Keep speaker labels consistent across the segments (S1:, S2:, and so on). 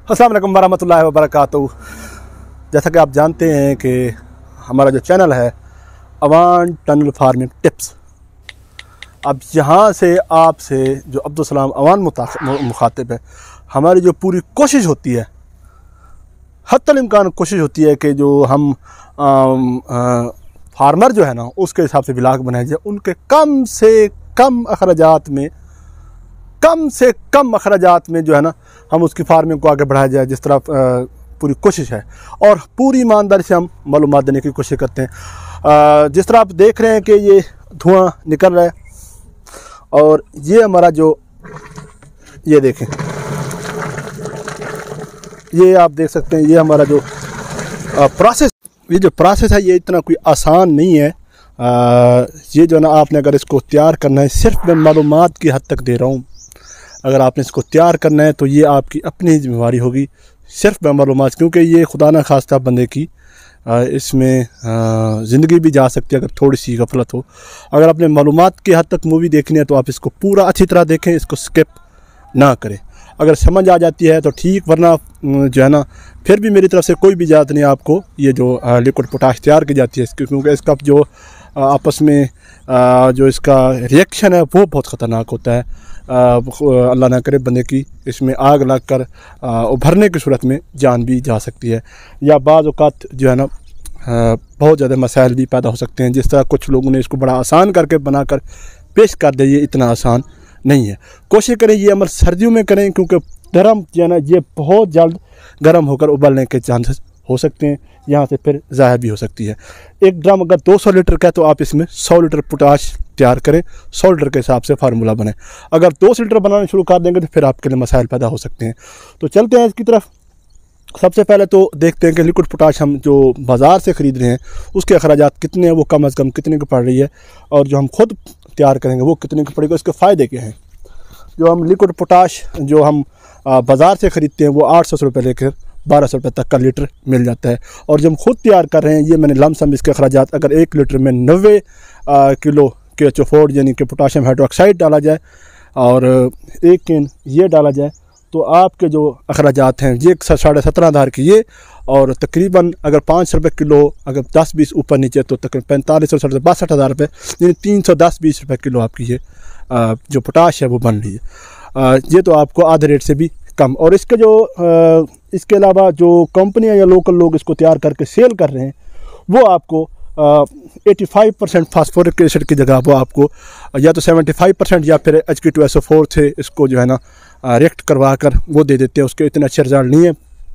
S1: अस्सलाम वालेकुम वरहमतुल्लाहि वबरकातुहू। जैसा कि आप जानते हैं कि हमारा जो चैनल है अवान टनल फार्मिंग टिप्स, अब यहाँ से आपसे जो अब्दुल सलाम अवान मुखातिब है, हमारी जो पूरी कोशिश होती है, हत्तल इम्कान कोशिश होती है कि जो हम फार्मर जो है ना उसके हिसाब से व्लॉग बनाए जाए, उनके कम से कम अखराजात में जो है ना हम उसकी फार्मिंग को आगे बढ़ाया जाए, जिस तरह पूरी कोशिश है और पूरी ईमानदारी से हम मालूमात देने की कोशिश करते हैं। जिस तरह आप देख रहे हैं कि ये धुआं निकल रहा है और ये हमारा जो ये देखें, ये आप देख सकते हैं, ये हमारा जो प्रोसेस है ये इतना कोई आसान नहीं है। ये जो ना आपने अगर इसको तैयार करना है, सिर्फ मैं मालूमात की हद तक दे रहा हूँ, अगर आपने इसको तैयार करना है तो ये आपकी अपनी ही जिम्मेवारी होगी, सिर्फ मैं मालूमात, क्योंकि ये खुदा ना खास्ता बंदे की इसमें ज़िंदगी भी जा सकती है अगर थोड़ी सी गफलत हो। अगर आपने मालूमात की हद तक मूवी देखनी है तो आप इसको पूरा अच्छी तरह देखें, इसको स्किप ना करें। अगर समझ आ जाती है तो ठीक, वरना जो है ना फिर भी मेरी तरफ से कोई भी इजाज़त नहीं आपको ये जो लिक्विड पोटाश तैयार की जाती है, क्योंकि इसका जो आपस में जो इसका रिएक्शन है वो बहुत ख़तरनाक होता है। अल्लाह ना करे बंदे की इसमें आग लग कर उभरने की सूरत में जान भी जा सकती है, या बाज़ औक़ात जो है ना बहुत ज़्यादा मसाइल भी पैदा हो सकते हैं। जिस तरह कुछ लोगों ने इसको बड़ा आसान करके बनाकर पेश कर दिया, ये इतना आसान नहीं है। कोशिश करें ये अमल सर्दियों में करें, क्योंकि गर्म जो है ना ये बहुत जल्द गर्म होकर उबलने के चांसेस हो सकते हैं, यहाँ से फिर ज़ाहिर भी हो सकती है। एक ड्रम अगर 200 लीटर का है तो आप इसमें 100 लीटर पोटाश तैयार करें, 100 लीटर के हिसाब से फार्मूला बने। अगर 200 लीटर बनाना शुरू कर देंगे तो फिर आपके लिए मसाइल पैदा हो सकते हैं। तो चलते हैं इसकी तरफ। सबसे पहले तो देखते हैं कि लिक्विड पोटाश हम जो बाज़ार से ख़रीद रहे हैं उसके अखराजात कितने हैं, वो कम अज़ कम कितने की पड़ रही है, और जो हम खुद तैयार करेंगे वो कितने की पड़ेगी, उसके फ़ायदे क्या हैं। जो हम लिक्विड पोटाश जो हम बाज़ार से ख़रीदते हैं वो 800 रुपये लेकर 1200 रुपये तक का लीटर मिल जाता है, और जब हम खुद तैयार कर रहे हैं ये मैंने लमसम इसके अखराजात, अगर 1 लीटर में 90 किलो KHO4 यानी कि पोटाशियम हाइड्रोक्साइड डाला जाए और 1 कैन ये डाला जाए तो आपके जो अखराजात हैं ये 17,500 की ये, और तकरीबन अगर 5 रुपये किलो, अगर 10-20 ऊपर नीचे तो तकरीबन 4500 से 62,000 रुपये, यानी 310-20 रुपये किलो आपकी ये जो पोटाश है वो बन रही है। ये तो आपको आधे रेट से भी कम। और इसके जो इसके अलावा जो कंपनियां या लोकल लोग इसको तैयार करके सेल कर रहे हैं वो आपको 85% फास्फोरिक एसिड की जगह वो आपको या तो 75% या फिर H2SO4 से इसको जो है ना रिएक्ट करवा कर वो दे देते हैं। उसके इतने अच्छे रिजल्ट नहीं है।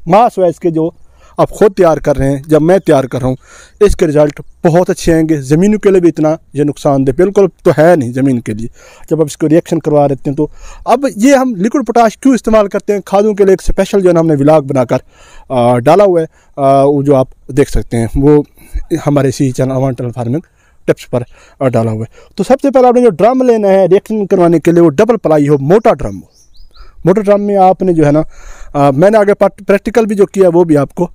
S1: मास वाइज के जो आप ख़ुद तैयार कर रहे हैं, जब मैं तैयार कर रहा हूँ, इसके रिज़ल्ट बहुत अच्छे आएंगे। ज़मीनों के लिए भी इतना ये नुकसानदेह बिल्कुल तो है नहीं ज़मीन के लिए, जब आप इसको रिएक्शन करवा देते हैं। तो अब ये हम लिक्विड पोटाश क्यों इस्तेमाल करते हैं, खादों के लिए एक स्पेशल जो है ना हमने व्लॉग बनाकर डाला हुआ है, वो जो आप देख सकते हैं वो हमारे इसी चैनल अवान टनल फार्मिंग टिप्स पर डाला हुआ है। तो सबसे पहले आपने जो ड्रम लेना है रिएक्शन करवाने के लिए वो डबल प्लाई हो, मोटा ड्रम हो। मोटर ड्रम में आपने जो है ना मैंने आगे प्रैक्टिकल भी जो किया वो भी आपको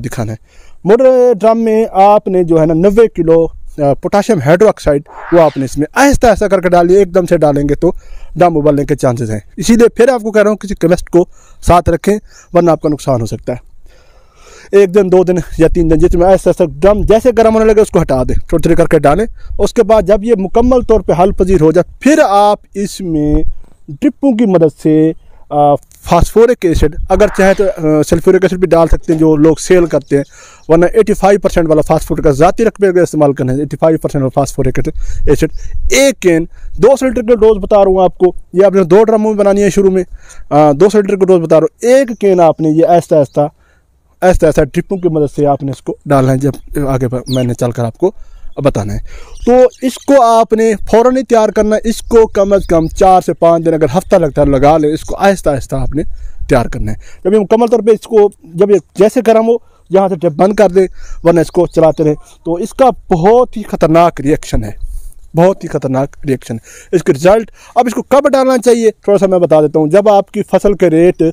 S1: दिखाना है। मोटर ड्रम में आपने जो है ना 90 किलो पोटाशियम हाइड्रोक्साइड वो आपने इसमें आहिस्ता आहिस्ता करके डालिए, एकदम से डालेंगे तो ड्रम उबलने के चांसेस हैं। इसीलिए फिर आपको कह रहा हूँ किसी केमिस्ट को साथ रखें, वरना आपका नुकसान हो सकता है। 1 दिन 2 दिन या 3 दिन जिसमें आहिस्ता आहिस्ता ड्रम जैसे गर्म होने लगे उसको हटा दें, थोड़ी थोड़ी करके डालें। उसके बाद जब ये मुकम्मल तौर पर हल पजीर हो जाए फिर आप इसमें ड्रिपों की मदद से फास्फोरिक एसिड, अगर चाहे तो सल्फ्यूरिक एसिड भी डाल सकते हैं जो लोग सेल करते हैं, वरना 85% वाला फास्फोरिक ज़ाती रकबे का इस्तेमाल करना है। 85% वाला फास्फोरिक एसिड 1 कैन 200 लीटर की डोज बता रहा हूँ आपको, ये आपने 2 ड्रमों में बनानी है शुरू में। 200 लीटर की डोज बता रहा हूँ, 1 कैन आपने ये आहिस्ता आहिस्ता ड्रिपों की मदद से आपने इसको डालना है, जब आगे मैंने चलकर आपको बताना है। तो इसको आपने फ़ौरन नहीं तैयार करना, इसको कम अज़ कम 4 से 5 दिन, अगर हफ्ता लगता है लगा ले, इसको आहिस्ता आहिस्ता आपने तैयार करना है। जब ये मुकम्मल तौर पे इसको जब ये जैसे गर्म हो यहाँ से जब बंद कर दें, वरना इसको चलाते रहें। तो इसका बहुत ही ख़तरनाक रिएक्शन है, बहुत ही ख़तरनाक रिएक्शन है। इसके रिज़ल्ट अब इसको कब डालना चाहिए थोड़ा सा मैं बता देता हूँ। जब आपकी फसल के रेट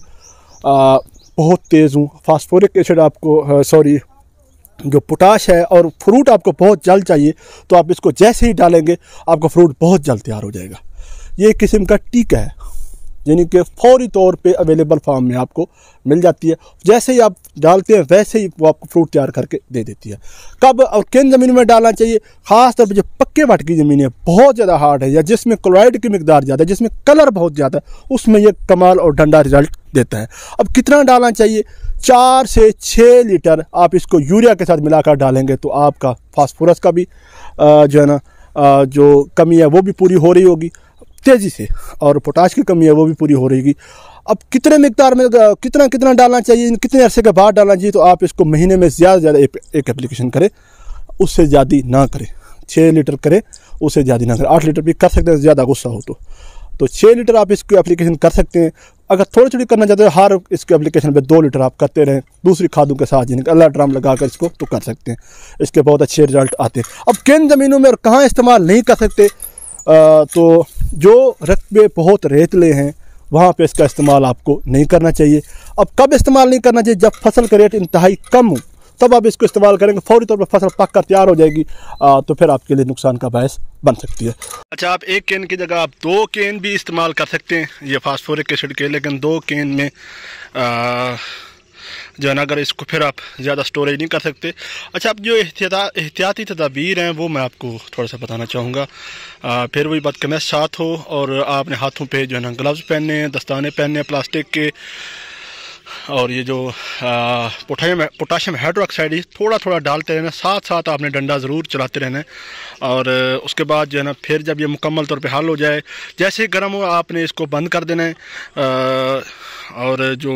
S1: बहुत तेज़ हों, फास्फोरिक एसिड आपको जो पोटाश है और फ्रूट आपको बहुत जल्द चाहिए, तो आप इसको जैसे ही डालेंगे आपका फ्रूट बहुत जल्द तैयार हो जाएगा। ये एक किस्म का टीका है, यानी कि फौरी तौर पे अवेलेबल फार्म में आपको मिल जाती है। जैसे ही आप डालते हैं वैसे ही वो आपको फ्रूट तैयार करके दे देती है। कब और किन ज़मीनों में डालना चाहिए? ख़ास तौर पर जो पक्के मट की ज़मीनें बहुत ज़्यादा हार्ड है या जिसमें क्लोराइड की मिकदार ज़्यादा है, जिसमें कलर बहुत ज़्यादा है, उसमें ये कमाल और डंडा रिजल्ट देता है। अब कितना डालना चाहिए? 4 से 6 लीटर आप इसको यूरिया के साथ मिलाकर डालेंगे तो आपका फास्फोरस का भी जो है ना जो कमी है वो भी पूरी हो रही होगी तेज़ी से, और पोटाश की कमी है वो भी पूरी हो रही होगी। अब कितने मिकदार में कितना डालना चाहिए, कितने अरसे के बाद डालना चाहिए? तो आप इसको महीने में ज़्यादा से ज़्यादा एक एप्लीकेशन करें, उससे ज़्यादा ना करें। 6 लीटर करें, उससे ज़्यादा ना करें। 8 लीटर भी कर सकते हैं ज़्यादा गुस्सा हो तो 6 लीटर आप इसकी एप्लीकेशन कर सकते हैं। अगर थोड़ी थोड़ी करना चाहते हैं, हर इसके एप्लीकेशन पे 2 लीटर आप करते रहें दूसरी खादों के साथ, जिनका अल्लाह ड्राम लगा कर इसको तो कर सकते हैं। इसके बहुत अच्छे रिजल्ट आते हैं। अब किन ज़मीनों में और कहाँ इस्तेमाल नहीं कर सकते? तो जो रकबे बहुत रेतले हैं वहाँ पे इसका इस्तेमाल आपको नहीं करना चाहिए। अब कब इस्तेमाल नहीं करना चाहिए? जब फसल का रेट इंतहाई कम हो, तब आप इसको इस्तेमाल करेंगे। फौरी तौर पर फसल पक कर तैयार हो जाएगी तो फिर आपके लिए नुकसान का बायस बन सकती है। अच्छा, आप 1 कैन की जगह आप 2 कैन भी इस्तेमाल कर सकते हैं ये फास्फोरिक एसिड के, लेकिन 2 कैन में जो है ना अगर इसको फिर आप ज़्यादा स्टोरेज नहीं कर सकते। अच्छा, अब जो एहतियाती तदाबीर हैं वो मैं आपको थोड़ा सा बताना चाहूँगा। फिर वही बात करना साथ हो, और आपने हाथों पे जो है ना ग्लव्स पहनने हैं, दस्ताने पहनने हैं प्लास्टिक के, और ये जो पोटाशियम हाइड्रोक्साइड थोड़ा थोड़ा डालते रहना, साथ साथ आपने डंडा ज़रूर चलाते रहना है। और उसके बाद जो है ना फिर जब ये मुकम्मल तौर पे हल हो जाए, जैसे गर्म हो आपने इसको बंद कर देना है। और जो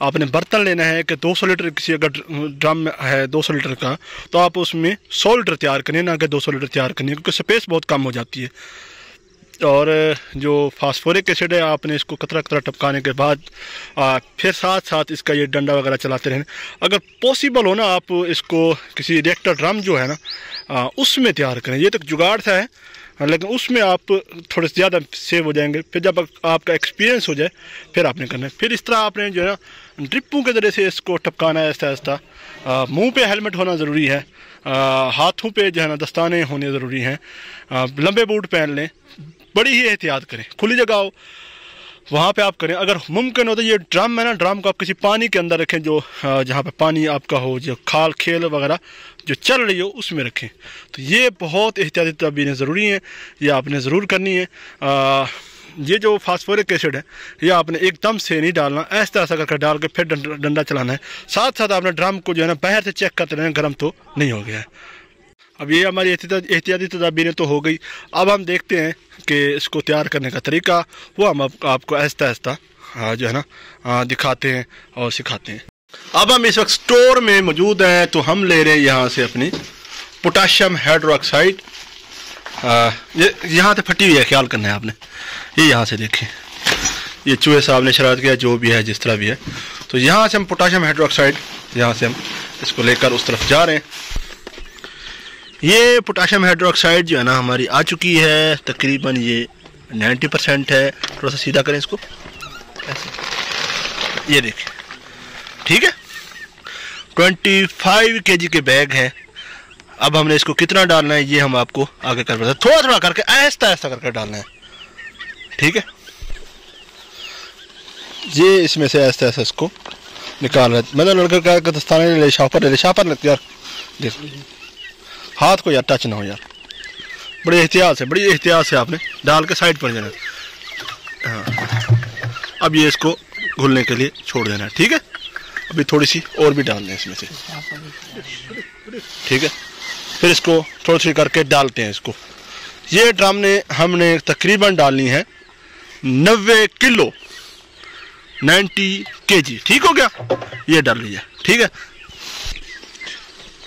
S1: आपने बर्तन लेना है कि 200 लीटर किसी अगर ड्रम है 200 लीटर का, तो आप उसमें 100 लीटर तैयार करें, ना कि 200 लीटर तैयार करनी है, क्योंकि स्पेस बहुत कम हो जाती है। और जो फास्फोरिक एसिड है आपने इसको कतरा कतरा टपकाने के बाद फिर साथ साथ इसका ये डंडा वगैरह चलाते रहें। अगर पॉसिबल हो ना आप इसको किसी रिएक्टर ड्रम जो है ना उसमें तैयार करें। ये तो जुगाड़ सा है, लेकिन उसमें आप थोड़े से ज़्यादा सेव हो जाएंगे। फिर जब आपका एक्सपीरियंस हो जाए फिर आपने करना है। फिर इस तरह आपने जो है ना ड्रिपों के ज़रिए से इसको टपकाना है आहिस्ता आहिस्ता। मुँह पे हेलमेट होना ज़रूरी है, हाथों पे जो है ना दस्ताने होने ज़रूरी हैं, लंबे बूट पहन लें, बड़ी ही एहतियात करें। खुली जगह हो वहाँ पे आप करें। अगर मुमकिन हो तो ये ड्रम है ना, ड्रम को आप किसी पानी के अंदर रखें, जो जहाँ पे पानी आपका हो, जो खाल खेल वगैरह जो चल रही हो उसमें रखें। तो ये बहुत एहतियाती तदबीरें ज़रूरी हैं, ये आपने ज़रूर करनी है। ये जो फास्फोरिक एसिड है ये आपने एकदम से नहीं डालना, ऐसा ऐसा करके डाल के फिर डंडा चलाना है। साथ साथ आपने ड्रम को जो है ना बाहर से चेक करते रहना गर्म तो नहीं हो गया है। अब ये हमारी एहतियाती तदाबीरें तो हो गई। अब हम देखते हैं कि इसको तैयार करने का तरीका, वो हम आपको आहिस्ता आहिस्ता जो है ना दिखाते हैं और सिखाते हैं। अब हम इस वक्त स्टोर में मौजूद हैं, तो हम ले रहे हैं यहाँ से अपनी पोटाशियम हाइड्रोक्साइड। ये यहाँ से फटी हुई है, ख्याल करना है आपने। ये यहाँ से देखें, ये चूहे साहब ने शरारत किया, जो भी है जिस तरह भी है। तो यहाँ से हम पोटाशियम हाइड्रोक्साइड यहाँ से हम इसको लेकर उस तरफ जा रहे हैं। ये पोटाशियम हाइड्रोक्साइड जो है ना हमारी आ चुकी है, तकरीबन ये 90% है। थोड़ा सा सीधा करें इसको, ऐसे ये देखिए, ठीक है। 25 kg के बैग है। अब हमने इसको कितना डालना है ये हम आपको आगे कर बताते हैं। थोड़ा थोड़ा करके आहिस्ता आहिस्ता करके डालना है, ठीक है। ये इसमें से आहिस्ता आहिस्ता इसको निकाल रहे, मतलब लड़के का दस्ताने ले, शापर लगती यार, देख हाथ को यार टच ना हो यार। बड़ी एहतियात से आपने डाल के साइड पर जाना। हाँ, अब ये इसको घुलने के लिए छोड़ देना है, ठीक है। अभी थोड़ी सी और भी डाल दें इसमें से, ठीक है। फिर इसको थोड़ी सी करके डालते हैं इसको। ये ड्रम ने हमने तकरीबन डालनी है 90 किलो, 90 kg, ठीक हो गया। ये डाल लीजिए, ठीक है।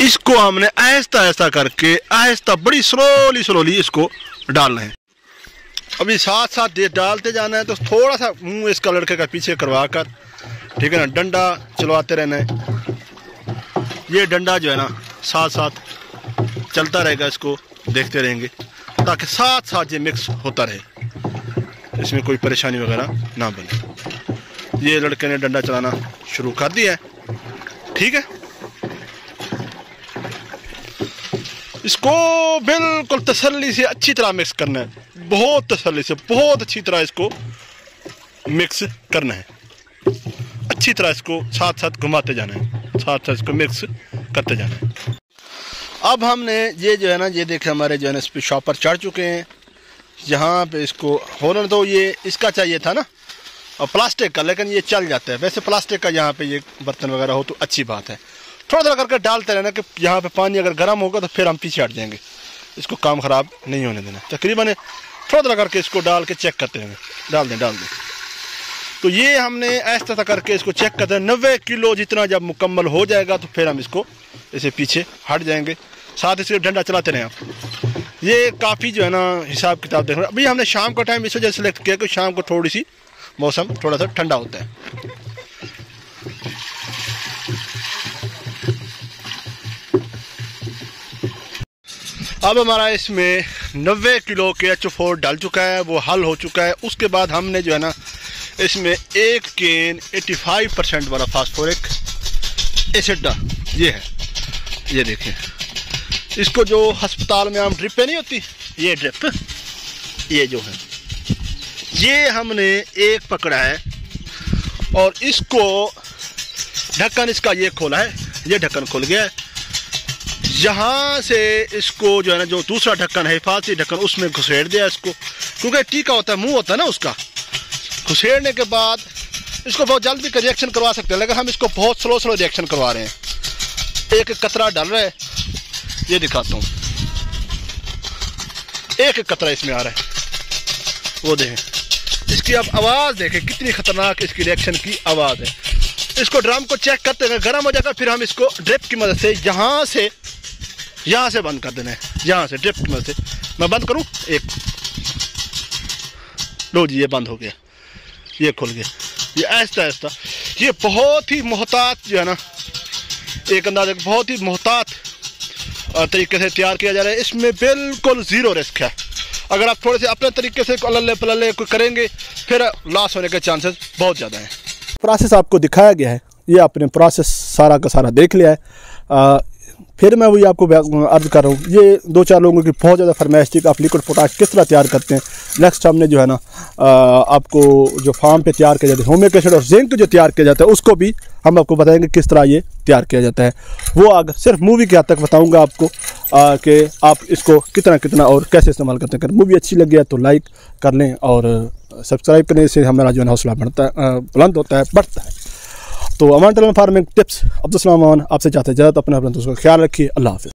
S1: इसको हमने आहिस्ता आहिस्ता करके आहिस्ता बड़ी स्लोली इसको डालना है। अभी साथ साथ डालते जाना है। तो थोड़ा सा मुंह इसका लड़के का पीछे करवा कर, ठीक है ना, डंडा चलवाते रहना है। ये डंडा जो है ना साथ साथ चलता रहेगा, इसको देखते रहेंगे ताकि साथ साथ ये मिक्स होता रहे, इसमें कोई परेशानी वगैरह ना बने। ये लड़के ने डंडा चलाना शुरू कर दिया है, ठीक है। इसको बिल्कुल तसल्ली से अच्छी तरह मिक्स करना है, बहुत तसल्ली से, बहुत अच्छी तरह इसको मिक्स करना है। अच्छी तरह इसको साथ साथ घुमाते जाना है, साथ साथ इसको मिक्स करते जाना है। अब हमने ये जो है ना, ये देखे हमारे जो है ना इस पर शॉपर चढ़ चुके हैं। यहाँ पे इसको होना तो ये इसका चाहिए था ना, और प्लास्टिक का, लेकिन ये चल जाता है। वैसे प्लास्टिक का यहाँ पे ये बर्तन वगैरह हो तो अच्छी बात है। थोड़ा थोड़ा करके डालते रहना कि यहाँ पे पानी अगर गर्म होगा तो फिर हम पीछे हट जाएंगे। इसको काम ख़राब नहीं होने देना। तकरीबन थोड़ा थोड़ा करके इसको डाल के चेक करते रहेंगे। डाल दें। तो ये हमने ऐसा तरह करके इसको चेक करते हैं। 90 किलो जितना जब मुकम्मल हो जाएगा तो फिर हम इसको ऐसे पीछे हट जाएंगे। साथ इसके डंडा चलाते रहें आप। ये काफ़ी जो है ना हिसाब किताब देख रहे हैं। अभी हमने शाम का टाइम इस वजह से सेलेक्ट किया कि शाम को थोड़ी सी मौसम थोड़ा सा ठंडा होता है। अब हमारा इसमें 90 किलो के HO4 डाल चुका है, वो हल हो चुका है। उसके बाद हमने जो है ना इसमें 1 केन 85% वाला फास्फोरिक एसिड डाल, ये है, ये देखें। इसको जो अस्पताल में हम ड्रिप पे नहीं होती, ये ड्रिप, ये जो है, ये हमने एक पकड़ा है और इसको ढक्कन इसका ये खोला है, ये ढक्कन खुल गया है। यहाँ से इसको जो है ना, जो दूसरा ढक्कन है हिफाजती ढक्कन, उसमें घुसेड़ दिया इसको, क्योंकि टीका होता है, मुंह होता है ना उसका। घुसेड़ने के बाद इसको बहुत जल्दी रिएक्शन करवा सकते हैं, लेकिन हम इसको बहुत स्लो रिएक्शन करवा रहे हैं। एक कतरा डाल रहा है, ये दिखाता हूँ, एक कतरा इसमें आ रहा है, वो देखें। इसकी अब आवाज़ देखें, कितनी खतरनाक इसकी रिएक्शन की आवाज़ है। इसको ड्रम को चेक करते हैं, गर्म हो जाएगा फिर हम इसको ड्रिप की मदद से यहाँ से बंद कर देना है। यहाँ से ड्रिप की मदद से मैं बंद करूँ, एक लो जी, ये बंद हो गया, ये खुल गया। ये ऐसा ये बहुत ही मोहतात जो है ना, एक अंदाज़े बहुत ही मोहतात तरीके से तैयार किया जा रहा है। इसमें बिल्कुल ज़ीरो रिस्क है। अगर आप थोड़े से अपने तरीके से अल्ले पल्ले करेंगे फिर लॉस होने के चांसेस बहुत ज़्यादा हैं।
S2: प्रोसेस आपको दिखाया गया है, ये आपने प्रोसेस सारा का सारा देख लिया है। फिर मैं वही आपको अर्ज कर रहा हूँ, ये 2-4 लोगों की बहुत ज़्यादा फरमाइश थी कि आप लिक्विड पोटाश किस तरह तैयार करते हैं। नेक्स्ट हमने जो है ना आपको जो फार्म पे तैयार किया जाता है ह्यूमिक एसिड और जिंक जो तैयार किया जाता है, उसको भी हम आपको बताएंगे किस तरह ये तैयार किया जाता है। वो अगर सिर्फ मूवी के हद तक बताऊँगा आपको कि आप इसको कितना और कैसे इस्तेमाल करते हैं। अगर मूवी अच्छी लगी है तो लाइक कर लें और सब्सक्राइब करने से हमारा जो है हौसला बढ़ता है, बुलंद होता है, बढ़ता है। तो अमान फार्मिंग टिप्स अब्दुल सलाम आपसे चाहते हैं, ज़्यादा अपने दोस्तों का ख्याल रखिए। अल्लाह हाफ़िज़।